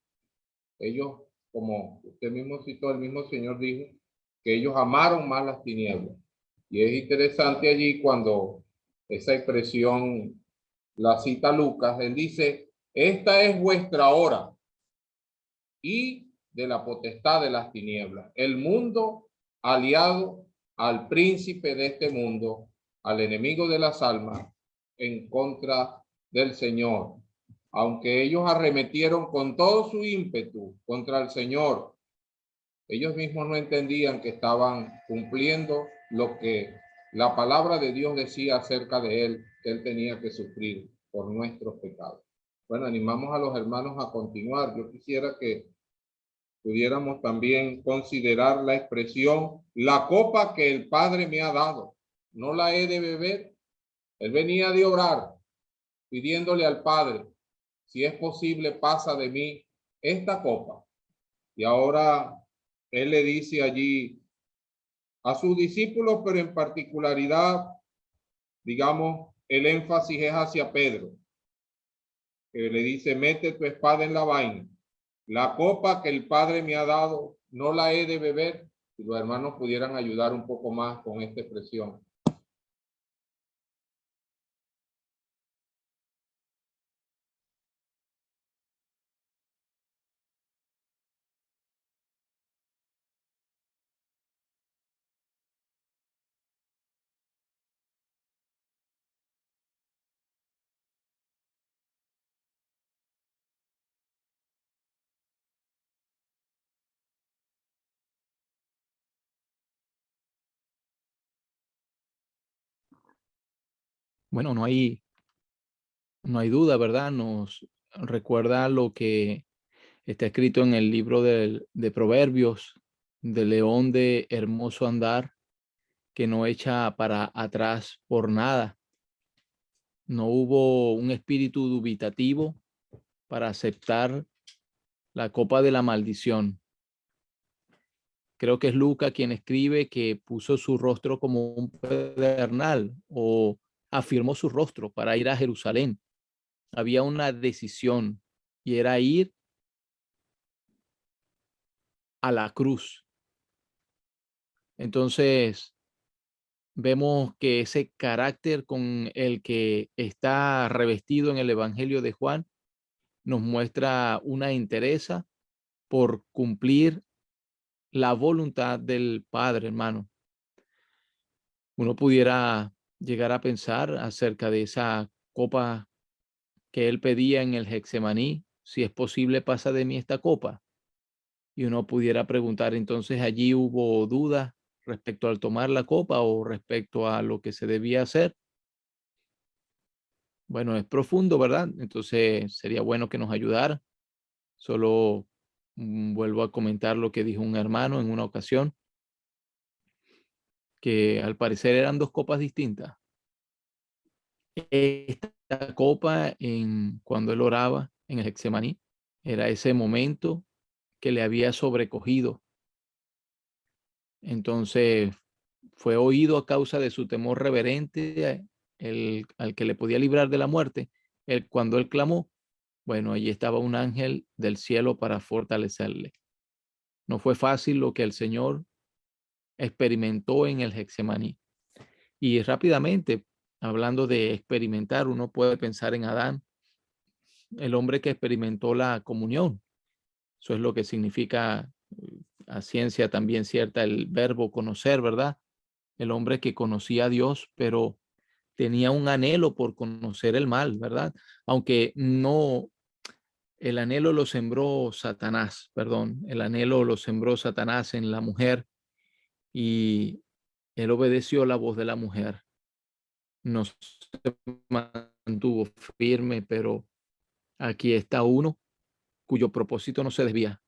Ellos, como usted mismo citó, el mismo Señor dijo que ellos amaron más las tinieblas. Y es interesante allí cuando esa expresión la cita Lucas, él dice: esta es vuestra hora y de la potestad de las tinieblas, el mundo aliado al príncipe de este mundo, al enemigo de las almas, en contra del Señor. Aunque ellos arremetieron con todo su ímpetu contra el Señor, ellos mismos no entendían que estaban cumpliendo lo que la palabra de Dios decía acerca de él, que él tenía que sufrir por nuestros pecados. Bueno, animamos a los hermanos a continuar. Yo quisiera que pudiéramos también considerar la expresión: la copa que el Padre me ha dado, no la he de beber. Él venía de orar, pidiéndole al Padre: si es posible, pasa de mí esta copa. Y ahora él le dice allí a sus discípulos, pero en particularidad, digamos, el énfasis es hacia Pedro, que le dice: mete tu espada en la vaina. La copa que el Padre me ha dado, no la he de beber. Si los hermanos pudieran ayudar un poco más con esta expresión. Bueno, no hay duda, ¿verdad? Nos recuerda lo que está escrito en el libro de Proverbios: de león de hermoso andar, que no echa para atrás por nada. No hubo un espíritu dubitativo para aceptar la copa de la maldición. Creo que es Lucas quien escribe que puso su rostro como un pedernal, o afirmó su rostro para ir a Jerusalén. Había una decisión, y era ir a la cruz. Entonces, vemos que ese carácter con el que está revestido en el Evangelio de Juan nos muestra una entereza por cumplir la voluntad del Padre, hermano. Uno pudiera llegar a pensar acerca de esa copa que él pedía en el Getsemaní, si es posible, pasa de mí esta copa. Y uno pudiera preguntar, entonces allí hubo dudas respecto al tomar la copa o respecto a lo que se debía hacer. Bueno, es profundo, ¿verdad? Entonces sería bueno que nos ayudara. Solo vuelvo a comentar lo que dijo un hermano en una ocasión, que al parecer eran dos copas distintas. Esta copa, cuando él oraba en el Getsemaní, era ese momento que le había sobrecogido. Entonces fue oído a causa de su temor reverente al que le podía librar de la muerte. Cuando él clamó, bueno, allí estaba un ángel del cielo para fortalecerle. No fue fácil lo que el Señor experimentó en el Getsemaní. Y rápidamente, hablando de experimentar, uno puede pensar en Adán, el hombre que experimentó la comunión. Eso es lo que significa a ciencia también cierta el verbo conocer, ¿verdad? El hombre que conocía a Dios, pero tenía un anhelo por conocer el mal, ¿verdad? Aunque no, el anhelo lo sembró Satanás, perdón, el anhelo lo sembró Satanás en la mujer y él obedeció la voz de la mujer. No se mantuvo firme, pero aquí está uno cuyo propósito no se desvía.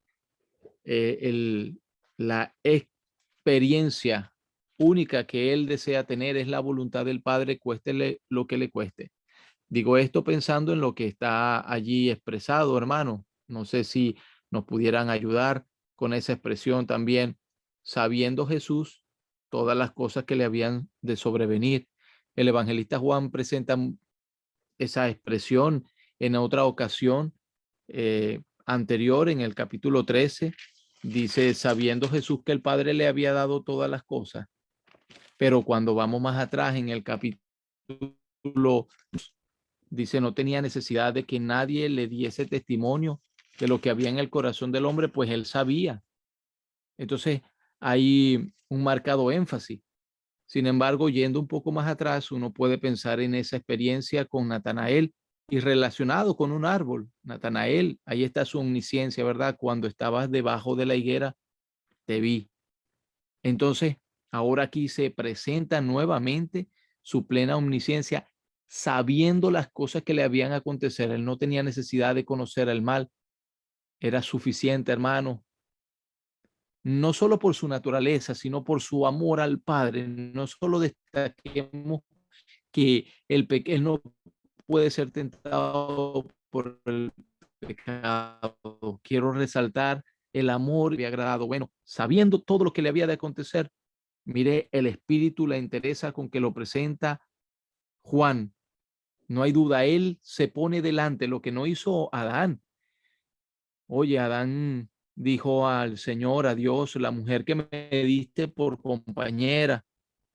La experiencia única que él desea tener es la voluntad del Padre, cuéstele lo que le cueste. Digo esto pensando en lo que está allí expresado, hermano. No sé si nos pudieran ayudar con esa expresión también, sabiendo Jesús todas las cosas que le habían de sobrevenir. El evangelista Juan presenta esa expresión en otra ocasión anterior, en el capítulo 13, dice, sabiendo Jesús que el Padre le había dado todas las cosas. Pero cuando vamos más atrás en el capítulo, dice, no tenía necesidad de que nadie le diese testimonio de lo que había en el corazón del hombre, pues él sabía. Entonces hay un marcado énfasis. Sin embargo, yendo un poco más atrás, uno puede pensar en esa experiencia con Natanael y relacionado con un árbol. Natanael, ahí está su omnisciencia, ¿verdad? Cuando estabas debajo de la higuera, te vi. Entonces, ahora aquí se presenta nuevamente su plena omnisciencia, sabiendo las cosas que le habían acontecido. Él no tenía necesidad de conocer el mal. Era suficiente, hermano, no solo por su naturaleza, sino por su amor al Padre. No solo destaquemos que él no puede ser tentado por el pecado. Quiero resaltar el amor y agradado. Bueno, sabiendo todo lo que le había de acontecer, mire, el Espíritu, la interesa con que lo presenta Juan. No hay duda, él se pone delante, lo que no hizo Adán. Oye, Adán dijo al Señor, a Dios, la mujer que me diste por compañera,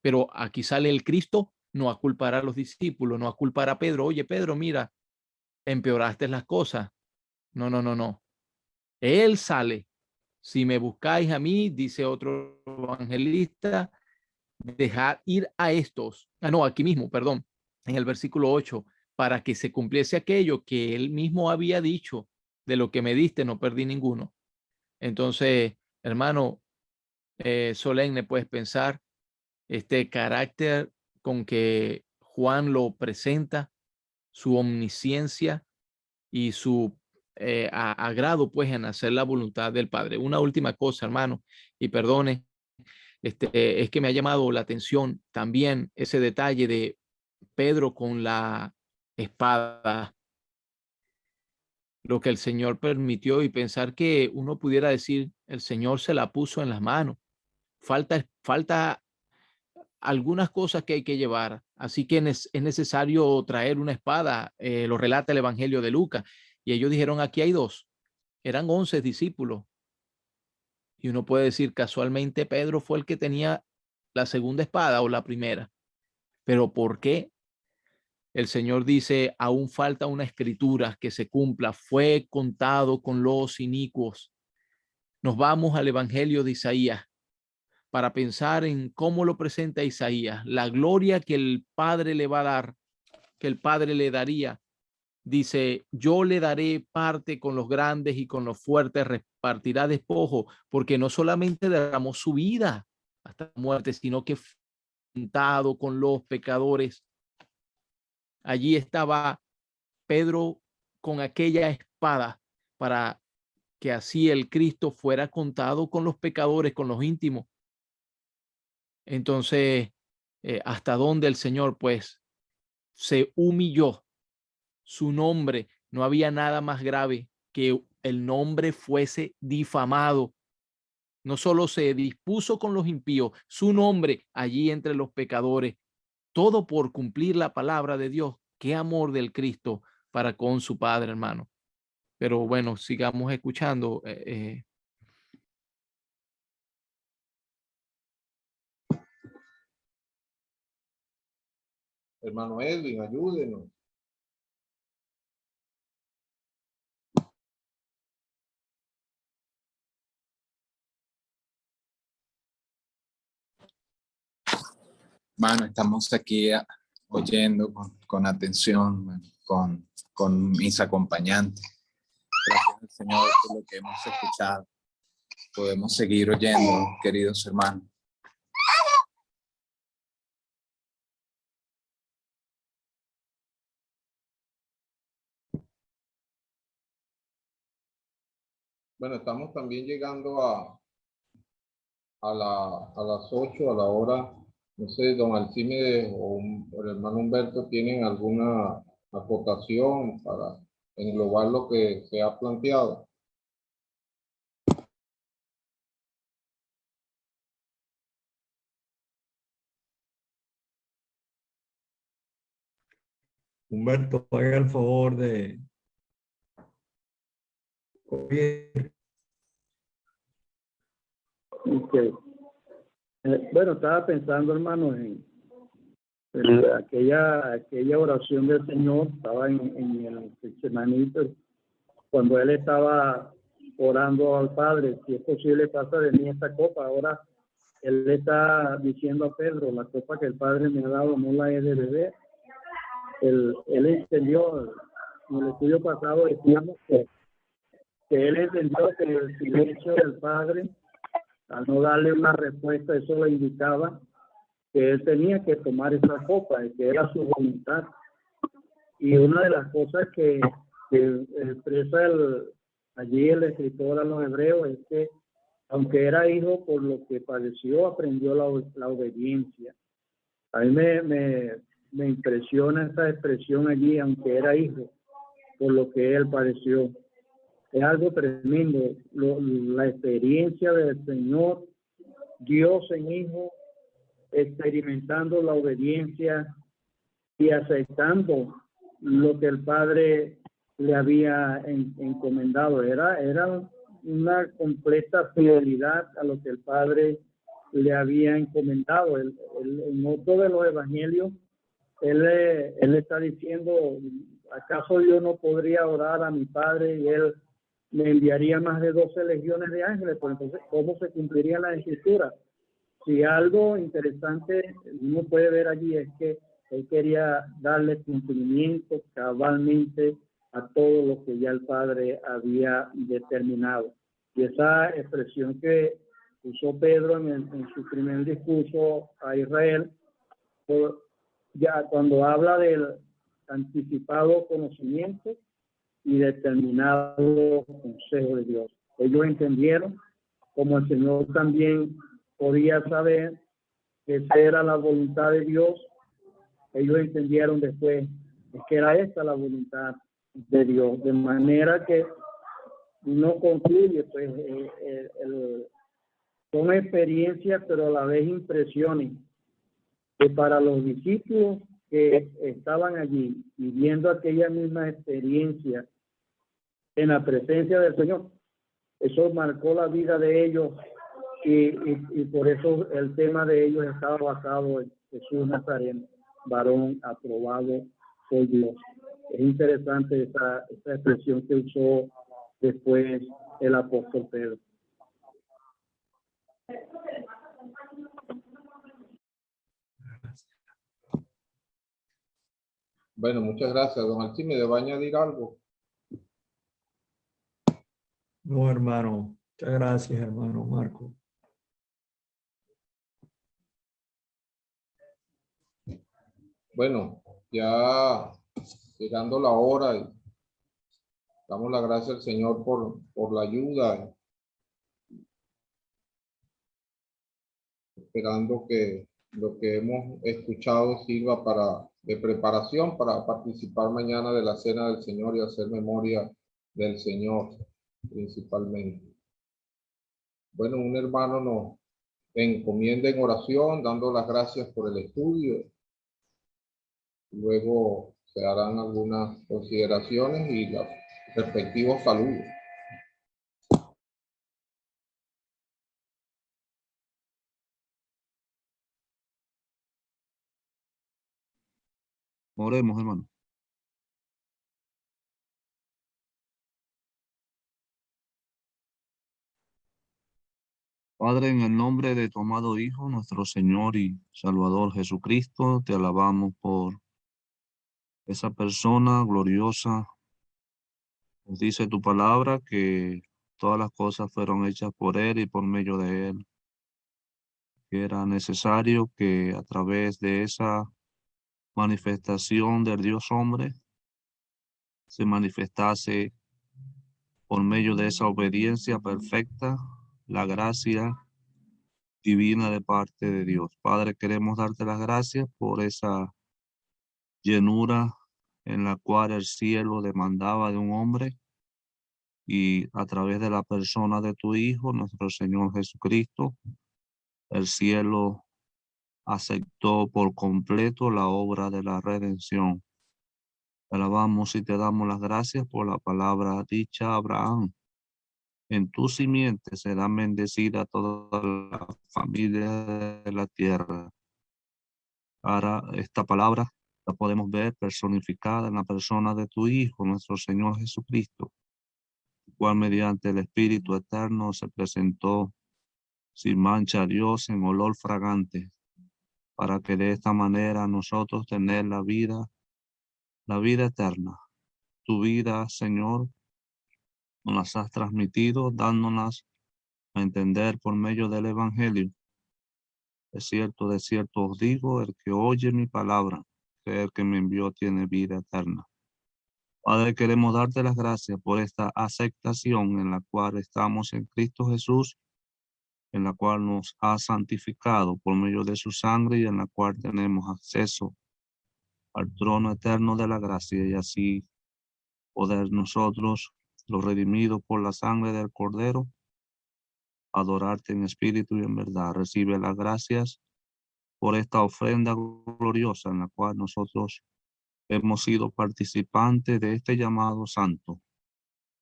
pero aquí sale el Cristo, no a culpar a los discípulos, no a culpar a Pedro. Oye, Pedro, mira, empeoraste las cosas. No, no, no, no. Él sale. Si me buscáis a mí, dice otro evangelista, dejad ir a estos. Ah, no, aquí mismo, perdón, en el versículo 8, para que se cumpliese aquello que él mismo había dicho, de lo que me diste, no perdí ninguno. Entonces, hermano, solemne, puedes pensar este carácter con que Juan lo presenta, su omnisciencia y su agrado, pues, en hacer la voluntad del Padre. Una última cosa, hermano, y perdone, es que me ha llamado la atención también ese detalle de Pedro con la espada, lo que el Señor permitió y pensar que uno pudiera decir, el Señor se la puso en las manos. Falta algunas cosas que hay que llevar. Así que es necesario traer una espada. Lo relata el Evangelio de Lucas. Y ellos dijeron, aquí hay dos. Eran 11 discípulos. Y uno puede decir, casualmente Pedro fue el que tenía la segunda espada o la primera. Pero ¿por qué? El Señor dice, aún falta una escritura que se cumpla. Fue contado con los inicuos. nos vamos al Evangelio de Isaías para pensar en cómo lo presenta Isaías, la gloria que el Padre le va a dar, que el Padre le daría. Dice, yo le daré parte con los grandes y con los fuertes repartirá despojo, porque no solamente derramó su vida hasta la muerte, sino que fue juntado con los pecadores. Allí estaba Pedro con aquella espada para que así el Cristo fuera contado con los pecadores, con los íntimos. Entonces, hasta donde el Señor pues se humilló. Su nombre, no había nada más grave que el nombre fuese difamado. No solo se dispuso con los impíos, su nombre allí entre los pecadores, todo por cumplir la palabra de Dios. Qué amor del Cristo para con su Padre, hermano. Pero bueno, sigamos escuchando. Hermano Edwin, ayúdenos. Bueno, estamos aquí oyendo con atención, bueno, con mis acompañantes. Gracias al Señor por lo que hemos escuchado. Podemos seguir oyendo, queridos hermanos. Bueno, estamos también llegando a las 8, a la hora. No sé, don Alcime o el hermano Humberto tienen alguna acotación para englobar lo que se ha planteado. Humberto, haga el favor de copiar. Okay. Bueno, estaba pensando, hermano, en aquella oración del Señor. Estaba en el Getsemaní, cuando él estaba orando al Padre, si es posible, pasa de mí esta copa. Ahora él le está diciendo a Pedro, la copa que el Padre me ha dado no la he de beber. Él entendió, en el estudio pasado decíamos que él entendió que el silencio del Padre, al no darle una respuesta, eso le indicaba que él tenía que tomar esa copa y que era su voluntad. Y una de las cosas que expresa allí el escritor a los hebreos es que aunque era hijo, por lo que padeció, aprendió la obediencia. A mí me impresiona esa expresión allí, aunque era hijo, por lo que él padeció. Es algo tremendo, la experiencia del Señor, Dios en hijo, experimentando la obediencia y aceptando lo que el Padre le había encomendado. Era una completa fidelidad a lo que el Padre le había encomendado. En otro de los evangelios, él está diciendo, ¿acaso yo no podría orar a mi Padre y él me enviaría más de 12 legiones de ángeles? Pues entonces, ¿cómo se cumpliría la escritura? Si algo interesante uno puede ver allí es que él quería darle cumplimiento cabalmente a todo lo que ya el Padre había determinado. Y esa expresión que usó Pedro en su primer discurso a Israel, ya cuando habla del anticipado conocimiento y determinado consejo de Dios. Ellos entendieron, como el Señor también podía saber que esa era la voluntad de Dios. Ellos entendieron después que era esta la voluntad de Dios, de manera que no concluye, pues son experiencias, pero a la vez impresiones, que para los discípulos que estaban allí viviendo aquella misma experiencia en la presencia del Señor, eso marcó la vida de ellos y por eso el tema de ellos estaba basado en Jesús Nazareno, varón aprobado por Dios. Es interesante esa expresión que usó después el apóstol Pedro. Bueno, muchas gracias. Don Alcime, ¿va a añadir algo? No, hermano. Muchas gracias, hermano Marco. Bueno, ya llegando la hora, y damos la gracia al Señor por la ayuda, esperando que lo que hemos escuchado sirva de preparación para participar mañana de la cena del Señor y hacer memoria del Señor principalmente. Bueno, un hermano nos encomienda en oración, dando las gracias por el estudio. Luego se harán algunas consideraciones y los respectivos saludos. Oremos, hermano. Padre, en el nombre de tu amado Hijo, nuestro Señor y Salvador Jesucristo, te alabamos por esa persona gloriosa. Nos dice tu palabra que todas las cosas fueron hechas por Él y por medio de Él. Que era necesario que a través de esa manifestación del Dios hombre se manifestase por medio de esa obediencia perfecta la gracia divina de parte de Dios. Padre, queremos darte las gracias por esa llenura en la cual el cielo demandaba de un hombre y a través de la persona de tu Hijo, nuestro Señor Jesucristo, el cielo aceptó por completo la obra de la redención. Te alabamos y te damos las gracias por la palabra dicha a Abraham. En tu simiente será bendecida toda la familia de la tierra. Ahora esta palabra la podemos ver personificada en la persona de tu Hijo, nuestro Señor Jesucristo, el cual mediante el Espíritu Eterno se presentó sin mancha a Dios en olor fragante, para que de esta manera nosotros tener la vida eterna. Tu vida, Señor, nos las has transmitido, dándonos a entender por medio del Evangelio. De cierto os digo, el que oye mi palabra, que el que me envió tiene vida eterna. Padre, queremos darte las gracias por esta aceptación en la cual estamos en Cristo Jesús, en la cual nos ha santificado por medio de su sangre y en la cual tenemos acceso al trono eterno de la gracia y así poder nosotros, los redimidos por la sangre del Cordero, adorarte en espíritu y en verdad. Recibe las gracias por esta ofrenda gloriosa en la cual nosotros hemos sido participantes de este llamado santo,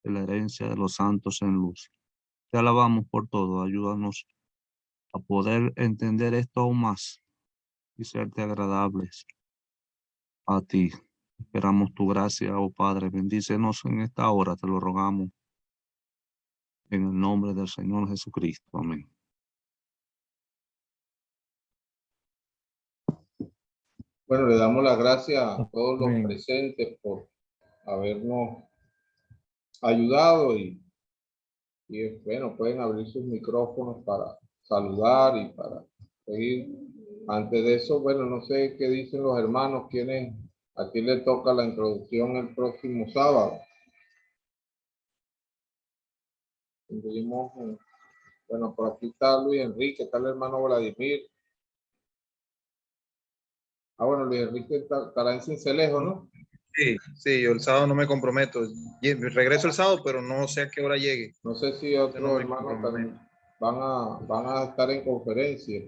de la herencia de los santos en luz. Te alabamos por todo. Ayúdanos a poder entender esto aún más y serte agradables a ti. Esperamos tu gracia, oh Padre. Bendícenos en esta hora, te lo rogamos. En el nombre del Señor Jesucristo. Amén. Bueno, le damos las gracias a todos los Amén. presentes por habernos ayudado y bueno, pueden abrir sus micrófonos para saludar y para seguir. Antes de eso, bueno, no sé qué dicen los hermanos, a quién le toca la introducción el próximo sábado. Bueno, por aquí está Luis Enrique, está el hermano Vladimir. Bueno, Luis Enrique estará en Cincelejo, ¿no? Sí, yo el sábado no me comprometo. Regreso el sábado, pero no sé a qué hora llegue. No sé si otros hermanos también van a estar en conferencia.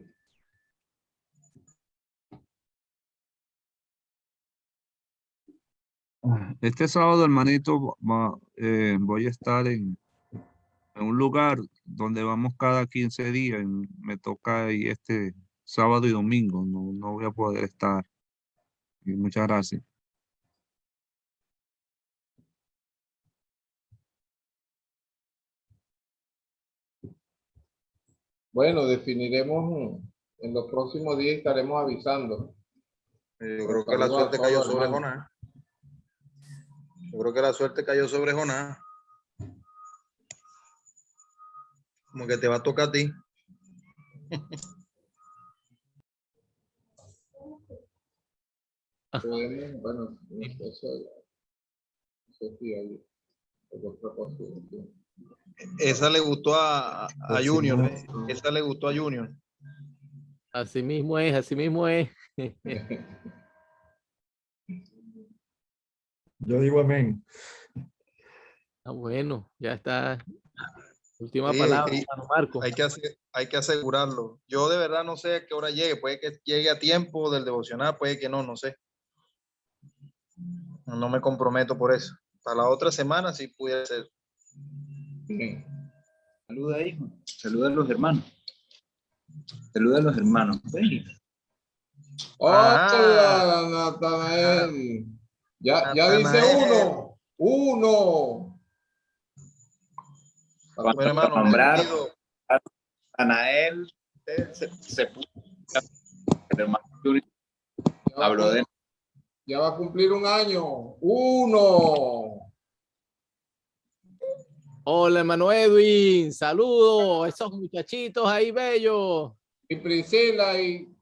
Este sábado, hermanito, voy a estar en un lugar donde vamos cada 15 días. Me toca ahí este sábado y domingo. No voy a poder estar. Y muchas gracias. Bueno, definiremos en los próximos días, estaremos avisando. Yo creo que la suerte cayó sobre Jonás. Yo creo que la suerte cayó sobre Jonás. Como que te va a tocar a ti. Podemos, bueno, eso sí hay otra posibilidad. Esa le gustó a Pues si Junior. no- Esa le gustó a Junior. Así mismo es, así mismo es. Yo digo amén. Ah, bueno, ya está. Última Sí, palabra, sí, hermano Marco. hay que asegurarlo. Yo de verdad no sé a qué hora llegue. Puede que llegue a tiempo del devocional, puede que no, no sé. No me comprometo por eso. Para la otra semana sí pudiera ser. Bien. Saluda, hijo. Saluda a los hermanos. Saluda a los hermanos. Ven. Hola, Natanael. Ya dice Natanael. uno. Cuando Bueno, hermano, nombraron bendecido. a Anael, se puso el hermano Junior habló de Ya va a cumplir un año. Uno. Hola, hermano Edwin. Saludos a esos muchachitos ahí bellos. Y Priscila y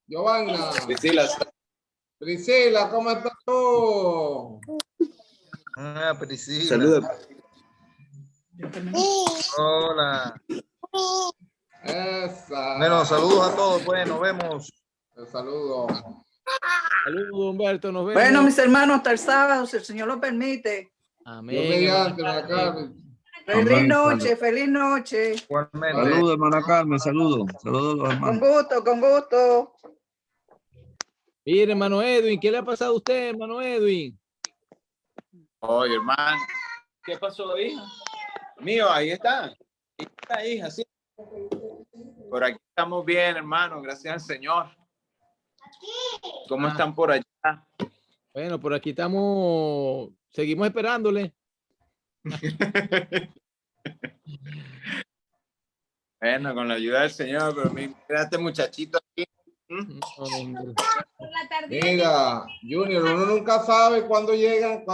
Giovanna. Priscila. Priscila, ¿cómo estás tú? Ah, Priscila. Saluda. Hola. Esa. Bueno, saludos a todos. Pues nos vemos. Te saludo. Saludos, Humberto. Nos vemos. Bueno, mis hermanos, hasta el sábado, si el Señor lo permite. Amén. Dios mediante, hermano hermana Carmen. Carmen. Feliz Amén. noche, feliz noche. Igualmente. Saludos, hermana Carmen, saludos. Saludos a los Con hermanos. gusto, con gusto. Mire, hermano Edwin, ¿qué le ha pasado a usted, hermano Edwin? Oye, hermano. ¿Qué pasó, hija? Mío, ahí está. Ahí está, hija, sí. Por aquí estamos bien, hermano, gracias al Señor. ¿Cómo están por allá? Bueno, por aquí estamos, seguimos esperándole. Bueno, con la ayuda del Señor, pero mira este muchachito aquí. Mira, Junior, uno nunca sabe cuándo llega,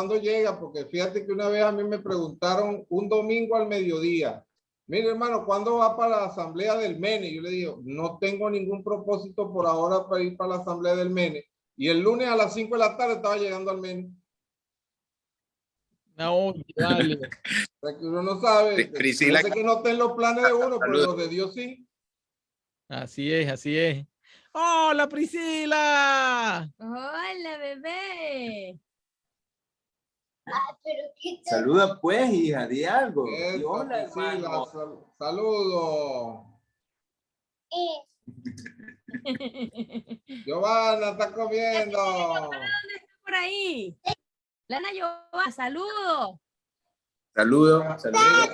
porque fíjate que una vez a mí me preguntaron un domingo al mediodía, mire hermano, ¿cuándo va para la asamblea del MENE? Yo le digo, no tengo ningún propósito por ahora para ir para la asamblea del MENE. Y el lunes a las 5 de la tarde estaba llegando al MENE. No, vale. O sea que uno no sabe, Priscila. no sé que no estén los planes de uno, pero los de Dios sí. Así es, así es. ¡Hola, Priscila! Hola, bebé. Saluda pues, hija, di algo. Esa, Di hola, Priscila, hermano. saludos. Giovanna está comiendo. ¿Dónde está por ahí? Lana Giovanna, saludos. Saludos. Saludos.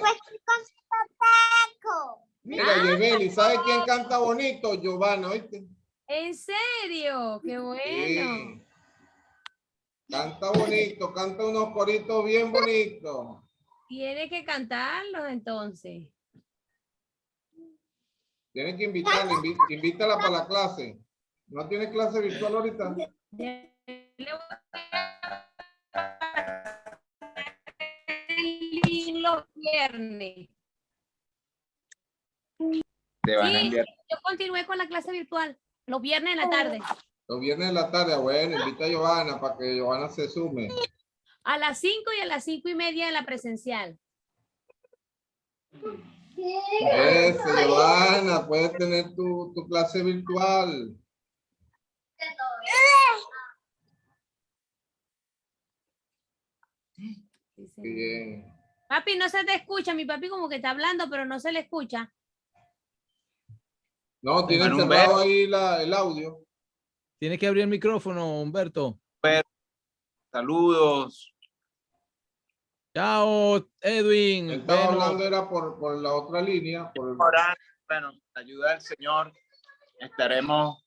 Mira, Yeveli, ¿sabe quién canta bonito? Giovanna, ¿oíste? ¿En serio? Qué bueno. Sí. Canta bonito, canta unos coritos bien bonitos. Tiene que cantarlos entonces. Tienes que invitarla, invítala para la clase. ¿No tiene clase virtual ahorita? Le voy a los viernes. Te van a Sí, enviar. yo continué con la clase virtual los viernes en la tarde. Los viernes de la tarde, bueno, invita a Giovanna para que Giovanna se sume. A las 5 y a las 5:30 de la presencial. Eso, Giovanna, puedes tener tu clase virtual. Bien. Papi, no se te escucha. Mi papi como que está hablando, pero no se le escucha. No, tiene Hermano cerrado Humberto. ahí el audio. Tienes que abrir el micrófono, Humberto. Saludos. Chao, Edwin. Él estaba Bueno, hablando, era por la otra línea. Ahora, bueno, la ayuda del Señor estaremos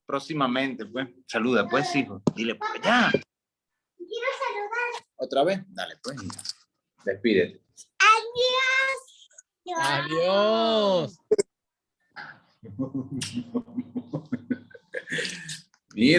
próximamente, pues. Saluda, pues, hijo. Dile, pues, ya. Quiero saludar. ¿Otra vez? Dale, pues. Despídete. Adiós. adiós.